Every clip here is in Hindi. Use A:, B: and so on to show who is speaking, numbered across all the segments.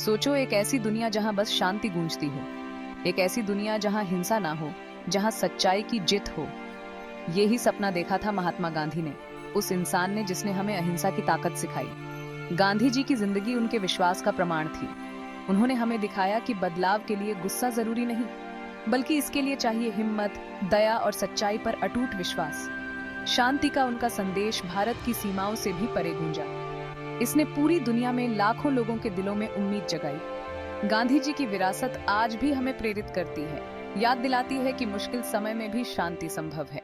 A: सोचो, एक ऐसी दुनिया जहां बस शांति गूंजती हो, एक ऐसी दुनिया जहां हिंसा ना हो, जहां सच्चाई की जीत हो। यही सपना देखा था महात्मा गांधी ने, उस इंसान ने जिसने हमें अहिंसा की ताकत सिखाई। गांधी जी की जिंदगी उनके विश्वास का प्रमाण थी। उन्होंने हमें दिखाया कि बदलाव के लिए गुस्सा जरूरी नहीं, बल्कि इसके लिए चाहिए हिम्मत, दया और सच्चाई पर अटूट विश्वास। शांति का उनका संदेश भारत की सीमाओं से भी परे गूंजा। इसने पूरी दुनिया में लाखों लोगों के दिलों में उम्मीद जगाई। गांधी जी की विरासत आज भी हमें प्रेरित करती है, याद दिलाती है कि मुश्किल समय में भी शांति संभव है।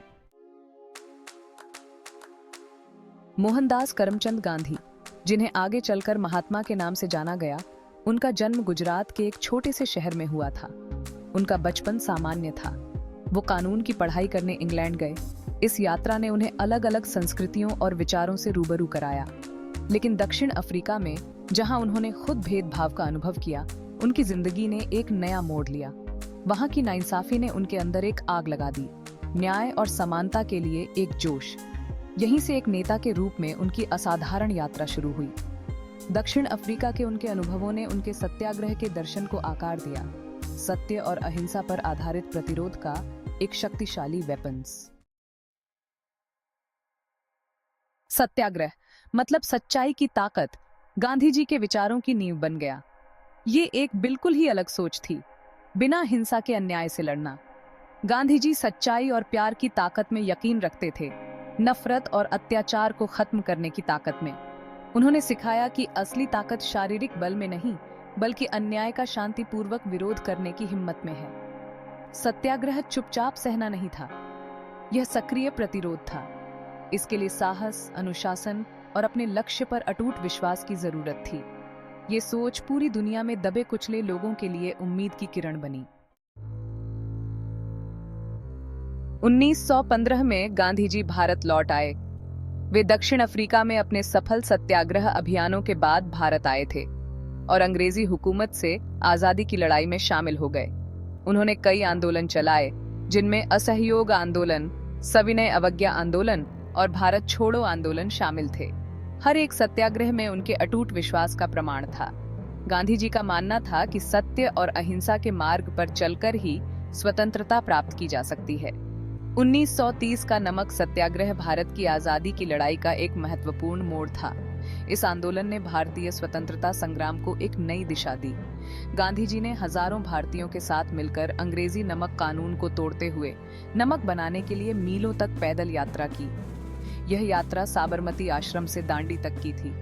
A: मोहनदास करमचंद गांधी, जिन्हें आगे चलकर महात्मा के नाम से जाना गया, उनका जन्म गुजरात के एक छोटे से शहर में हुआ था। उनका बचपन सामान्य था। वो कानून की पढ़ाई करने इंग्लैंड गए। इस यात्रा ने उन्हें अलग अलग संस्कृतियों और विचारों से रूबरू कराया। लेकिन दक्षिण अफ्रीका में, जहां उन्होंने खुद भेदभाव का अनुभव किया, उनकी जिंदगी ने एक नया मोड़ लिया। वहां की नाइंसाफी ने उनके अंदर एक आग लगा दी, न्याय और समानता के लिए एक जोश। यहीं से एक नेता के रूप में उनकी असाधारण यात्रा शुरू हुई। दक्षिण अफ्रीका के उनके अनुभवों ने उनके सत्याग्रह के दर्शन को आकार दिया, सत्य और अहिंसा पर आधारित प्रतिरोध का एक शक्तिशाली वेपन्स। सत्याग्रह मतलब सच्चाई की ताकत, गांधी जी के विचारों की नींव बन गया। ये एक बिल्कुल ही अलग सोच थी, बिना हिंसा के अन्याय से लड़ना। गांधी जी सच्चाई और प्यार की ताकत में यकीन रखते थे, नफरत और अत्याचार को खत्म करने की ताकत में। उन्होंने सिखाया कि असली ताकत शारीरिक बल में नहीं, बल्कि अन्याय का शांतिपूर्वक विरोध करने की हिम्मत में है। सत्याग्रह चुपचाप सहना नहीं था, यह सक्रिय प्रतिरोध था। इसके लिए साहस, अनुशासन और अपने लक्ष्य पर अटूट विश्वास की जरूरत थी। ये सोच पूरी दुनिया में दबे कुचले लोगों के लिए उम्मीद की किरण बनी। 1915 में गांधी जी भारत लौट आए। वे दक्षिण अफ्रीका में अपने सफल सत्याग्रह अभियानों के बाद भारत आए थे और अंग्रेजी हुकूमत से आजादी की लड़ाई में शामिल हो गए। उन्होंने कई आंदोलन चलाए, जिनमें असहयोग आंदोलन, सविनय अवज्ञा आंदोलन और भारत छोड़ो आंदोलन शामिल थे। हर एक सत्याग्रह में उनके अटूट विश्वास का प्रमाण था। गांधी जी का मानना था कि सत्य और अहिंसा के मार्ग पर चलकर ही स्वतंत्रता प्राप्त की जा सकती है। 1930 का नमक सत्याग्रह भारत की आजादी की लड़ाई का एक महत्वपूर्ण मोड़ था। इस आंदोलन ने भारतीय स्वतंत्रता संग्राम को एक नई दिशा दी। गांधी जी ने हजारों भारतीयों के साथ मिलकर अंग्रेजी नमक कानून को तोड़ते हुए नमक बनाने के लिए मीलों तक पैदल यात्रा की। यह यात्रा साबरमती आश्रम से दांडी तक की थी।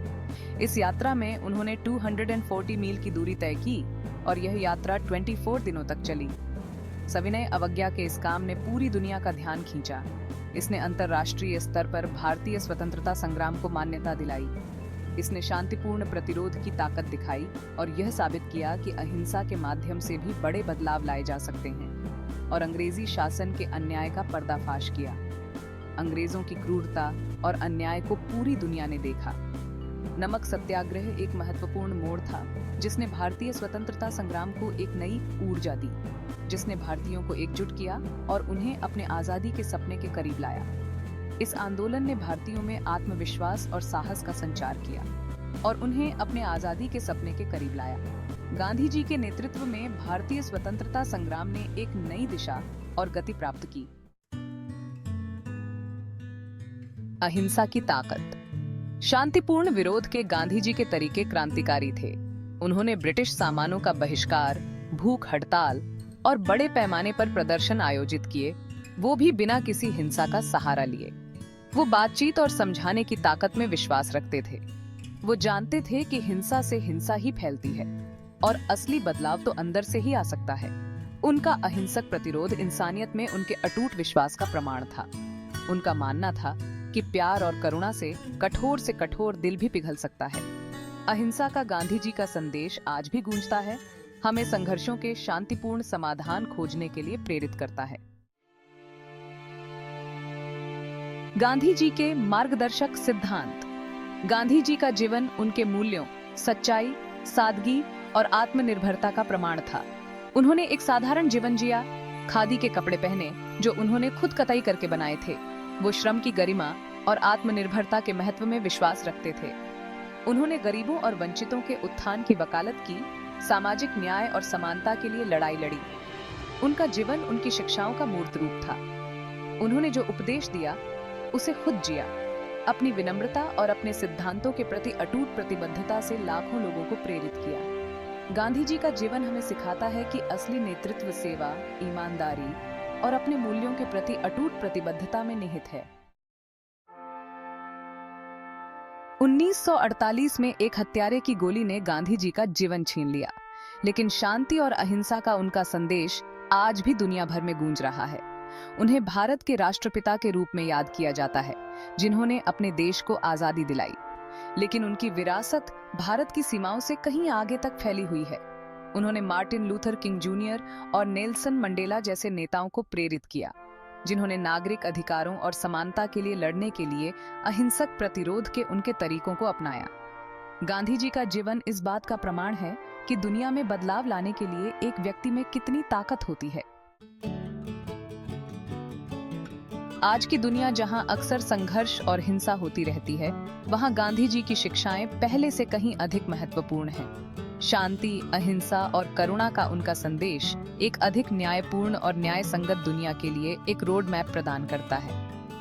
A: इस यात्रा में उन्होंने 240 मील की दूरी तय की और यह यात्रा 24 दिनों तक चली। सविनय अवज्ञा के इस काम ने पूरी दुनिया का ध्यान खींचा। इसने अंतर्राष्ट्रीय स्तर पर भारतीय स्वतंत्रता संग्राम को मान्यता दिलाई। इसने शांतिपूर्ण प्रतिरोध की ताकत दिखाई और यह साबित किया कि अहिंसा के माध्यम से भी बड़े बदलाव लाए जा सकते हैं, और अंग्रेजी शासन के अन्याय का पर्दाफाश किया। अंग्रेजों की क्रूरता और अन्याय को पूरी दुनिया ने देखा। नमक सत्याग्रह एक महत्वपूर्ण मोड़ था, जिसने भारतीय स्वतंत्रता संग्राम को एक नई ऊर्जा दी, जिसने भारतीयों को एकजुट किया और उन्हें अपने आजादी के सपने के करीब लाया। इस आंदोलन ने भारतीयों में आत्मविश्वास और साहस का संचार किया और उन्हें अपने आजादी के सपने के करीब लाया। गांधी जी के नेतृत्व में भारतीय स्वतंत्रता संग्राम ने एक नई दिशा और गति प्राप्त की। अहिंसा की ताकत। शांतिपूर्ण विरोध के गांधी जी के तरीके क्रांतिकारी थे। उन्होंने ब्रिटिश सामानों का बहिष्कार, भूख हड़ताल और बड़े पैमाने पर प्रदर्शन आयोजित किए, वो भी बिना किसी हिंसा का सहारा लिए। वो बातचीत और समझाने की ताकत में विश्वास रखते थे। वो जानते थे कि हिंसा से हिंसा ही फैलती है और असली बदलाव तो अंदर से ही आ सकता है। उनका अहिंसक प्रतिरोध इंसानियत में उनके अटूट विश्वास का प्रमाण था। उनका मानना था कि प्यार और करुणा से कठोर दिल भी पिघल सकता है। अहिंसा का गांधी जी का संदेश आज भी गूंजता है, हमें संघर्षों के शांतिपूर्ण समाधान खोजने के लिए प्रेरित करता है। गांधी जी के मार्गदर्शक सिद्धांत। गांधी जी का जीवन उनके मूल्यों, सच्चाई, सादगी और आत्मनिर्भरता का प्रमाण था। उन्होंने एक साधारण जीवन जिया, खादी के कपड़े पहने जो उन्होंने खुद कताई करके बनाए थे। वो श्रम की गरिमा और आत्मनिर्भरता के महत्व में विश्वास रखते थे। उन्होंने गरीबों और वंचितों के उत्थान की वकालत की सामाजिक न्याय और समानता के लिए लड़ाई लड़ी। उनका जीवन उनकी शिक्षाओं का मूर्त रूप था। उन्होंने जो उपदेश दिया उसे खुद जिया। अपनी विनम्रता और अपने सिद्धांतों के प्रति अटूट प्रतिबद्धता से लाखों लोगों को प्रेरित किया। गांधी जी का जीवन हमें सिखाता है कि असली नेतृत्व सेवा, ईमानदारी और अपने मूल्यों के प्रति अटूट प्रतिबद्धता में निहित है। 1948 में एक हत्यारे की गोली ने गांधी जी का जीवन छीन लिया, लेकिन शांति और अहिंसा का उनका संदेश आज भी दुनिया भर में गूंज रहा है। उन्हें भारत के राष्ट्रपिता के रूप में याद किया जाता है, जिन्होंने अपने देश को आजादी दिलाई। लेकिन उनकी विरासत भारत की सीमाओं से कहीं आगे तक फैली हुई है। उन्होंने मार्टिन लूथर किंग जूनियर और नेल्सन मंडेला जैसे नेताओं को प्रेरित किया, जिन्होंने नागरिक अधिकारों और समानता के लिए लड़ने के लिए अहिंसक प्रतिरोध के उनके तरीकों को अपनाया। गांधी जी का जीवन इस बात का प्रमाण है कि दुनिया में बदलाव लाने के लिए एक व्यक्ति में कितनी ताकत होती है। आज की दुनिया जहां अक्सर संघर्ष और हिंसा होती रहती है, वहां गांधी जी की शिक्षाएं पहले से कहीं अधिक महत्वपूर्ण हैं। शांति, अहिंसा और करुणा का उनका संदेश एक अधिक न्यायपूर्ण और न्याय संगत दुनिया के लिए एक रोड मैप प्रदान करता है।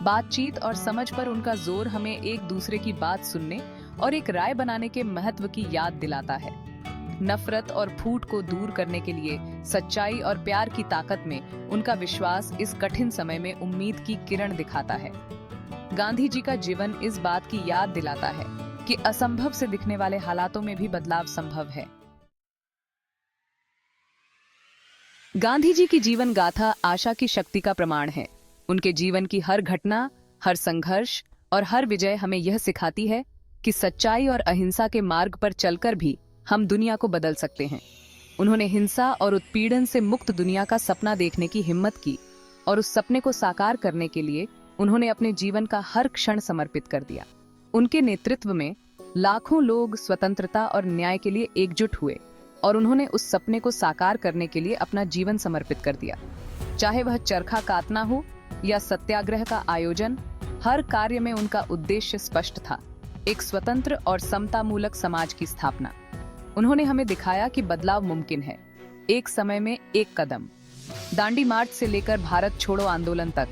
A: बातचीत और समझ पर उनका जोर हमें एक दूसरे की बात सुनने और एक राय बनाने के महत्व की याद दिलाता है। नफरत और फूट को दूर करने के लिए सच्चाई और प्यार की ताकत में उनका विश्वास इस कठिन समय में उम्मीद की किरण दिखाता है। गांधी जी का जीवन इस बात की याद दिलाता है कि असंभव से दिखने वाले हालातों में भी बदलाव संभव है। गांधी जी की जीवन गाथा आशा की शक्ति का प्रमाण है। उनके जीवन की हर घटना, हर संघर्ष और हर विजय हमें यह सिखाती है कि सच्चाई और अहिंसा के मार्ग पर चलकर भी हम दुनिया को बदल सकते हैं। उन्होंने हिंसा और उत्पीड़न से मुक्त दुनिया का सपना देखने की हिम्मत की और उस सपने को साकार करने के लिए उन्होंने अपने जीवन का हर क्षण समर्पित कर दिया। उनके नेतृत्व में लाखों लोग स्वतंत्रता और न्याय के लिए एकजुट हुए और उन्होंने उस सपने को साकार करने के लिए अपना जीवन समर्पित कर दिया। चाहे वह चरखा कातना हो या सत्याग्रह का आयोजन, हर कार्य में उनका उद्देश्य स्पष्ट था, एक स्वतंत्र और समतामूलक समाज की स्थापना। उन्होंने हमें दिखाया कि बदलाव मुमकिन है, एक समय में एक कदम। दांडी मार्च से लेकर भारत छोड़ो आंदोलन तक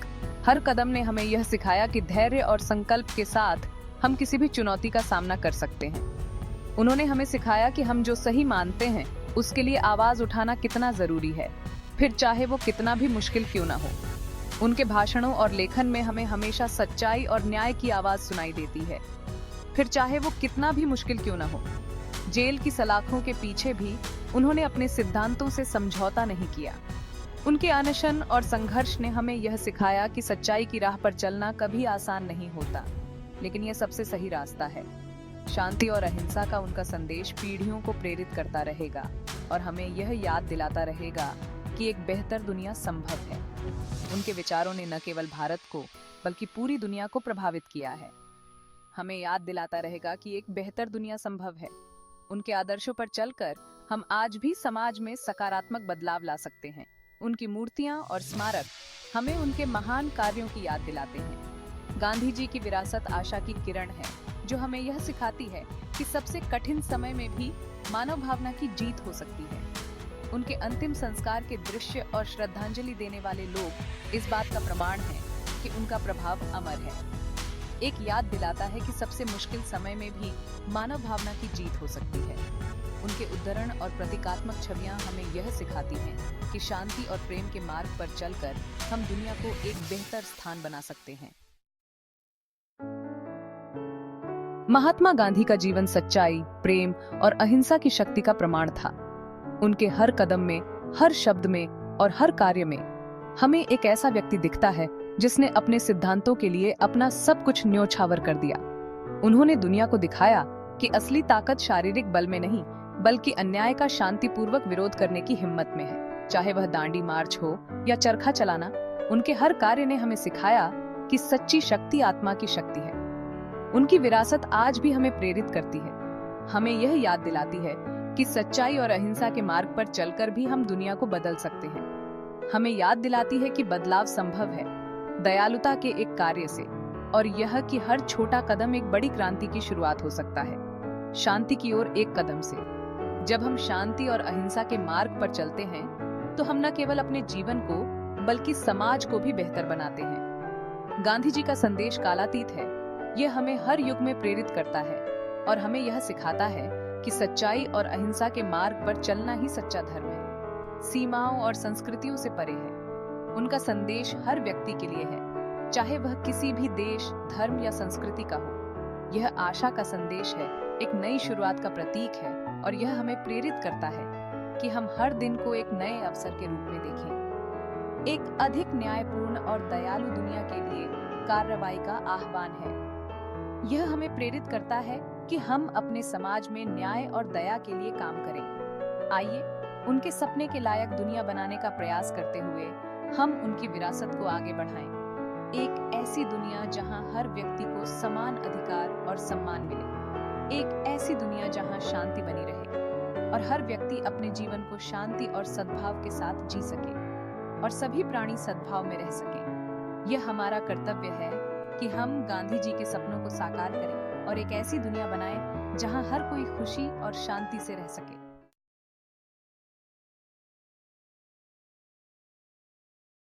A: हर कदम ने हमें यह सिखाया कि धैर्य और संकल्प के साथ हम किसी भी चुनौती का सामना कर सकते हैं। उन्होंने हमें सिखाया कि हम जो सही मानते हैं उसके लिए आवाज उठाना कितना जरूरी है, फिर चाहे वो कितना भी मुश्किल क्यों ना हो। उनके भाषणों और लेखन में हमें हमेशा सच्चाई और न्याय की आवाज सुनाई देती है, फिर चाहे वो कितना भी मुश्किल क्यों ना हो। जेल की सलाखों के पीछे भी उन्होंने अपने सिद्धांतों से समझौता नहीं किया। उनके अनशन और संघर्ष ने हमें यह सिखाया कि सच्चाई की राह पर चलना कभी आसान नहीं होता, लेकिन यह सबसे सही रास्ता है। शांति और अहिंसा का उनका संदेश पीढ़ियों को प्रेरित करता रहेगा और हमें यह याद दिलाता रहेगा कि एक बेहतर दुनिया संभव है। उनके विचारों ने न केवल भारत को बल्कि पूरी दुनिया को प्रभावित किया है। हमें याद दिलाता रहेगा कि एक बेहतर दुनिया संभव है। उनके आदर्शों पर चलकर हम आज भी समाज में सकारात्मक बदलाव ला सकते हैं। उनकी मूर्तियां और स्मारक हमें उनके महान कार्यों की याद दिलाते हैं। गांधी जी की विरासत आशा की किरण है, जो हमें यह सिखाती है कि सबसे कठिन समय में भी मानव भावना की जीत हो सकती है। उनके अंतिम संस्कार के दृश्य और श्रद्धांजलि देने वाले लोग इस बात का प्रमाण है कि उनका प्रभाव अमर है। एक याद दिलाता है कि सबसे मुश्किल समय में भी मानव भावना की जीत हो सकती है। उनके उद्धरण और प्रतीकात्मक छवियां हमें यह सिखाती हैं कि शांति और प्रेम के मार्ग पर चलकर हम दुनिया को एक बेहतर स्थान बना सकते हैं। महात्मा गांधी का जीवन सच्चाई, प्रेम और अहिंसा की शक्ति का प्रमाण था। उनके हर कदम में, हर शब्द में और हर कार्य में हमें एक ऐसा व्यक्ति दिखता है जिसने अपने सिद्धांतों के लिए अपना सब कुछ न्योछावर कर दिया। उन्होंने दुनिया को दिखाया कि असली ताकत शारीरिक बल में नहीं, बल्कि अन्याय का शांतिपूर्वक विरोध करने की हिम्मत में है। चाहे वह दांडी मार्च हो या चरखा चलाना, उनके हर कार्य ने हमें सिखाया कि सच्ची शक्ति आत्मा की शक्ति है। उनकी विरासत आज भी हमें प्रेरित करती है, हमें यह याद दिलाती है कि सच्चाई और अहिंसा के मार्ग पर चलकर भी हम दुनिया को बदल सकते हैं। हमें याद दिलाती है कि बदलाव संभव है, दयालुता के एक कार्य से, और यह कि हर छोटा कदम एक बड़ी क्रांति की शुरुआत हो सकता है। शांति की ओर एक कदम से। जब हम शांति और अहिंसा के मार्ग पर चलते हैं तो हम न केवल अपने जीवन को बल्कि समाज को भी बेहतर बनाते हैं। गांधी जी का संदेश कालातीत है। यह हमें हर युग में प्रेरित करता है और हमें यह सिखाता है कि सच्चाई और अहिंसा के मार्ग पर चलना ही सच्चा धर्म है, सीमाओं और संस्कृतियों से परे है। उनका संदेश हर व्यक्ति के लिए है, चाहे वह किसी भी देश, धर्म या संस्कृति का हो। यह आशा का संदेश है, एक नई शुरुआत का प्रतीक है और यह हमें प्रेरित करता है कि हम हर दिन को एक नए अवसर के रूप में देखें। एक अधिक न्यायपूर्ण और दयालु दुनिया के लिए कार्रवाई का आह्वान है। यह हमें प्रेरित करता है कि हम अपने समाज में न्याय और दया के लिए काम करें। आइए उनके सपने के लायक दुनिया बनाने का प्रयास करते हुए हम उनकी विरासत को आगे बढ़ाएं। एक ऐसी दुनिया जहां हर व्यक्ति को समान अधिकार और सम्मान मिले। एक ऐसी दुनिया जहां शांति बनी रहे और हर व्यक्ति अपने जीवन को शांति और सद्भाव के साथ जी सके और सभी प्राणी सद्भाव में रह सके। यह हमारा कर्तव्य है कि हम गांधी जी के सपनों को साकार करें और एक ऐसी दुनिया बनाएं जहां हर कोई खुशी और शांति से रह सके।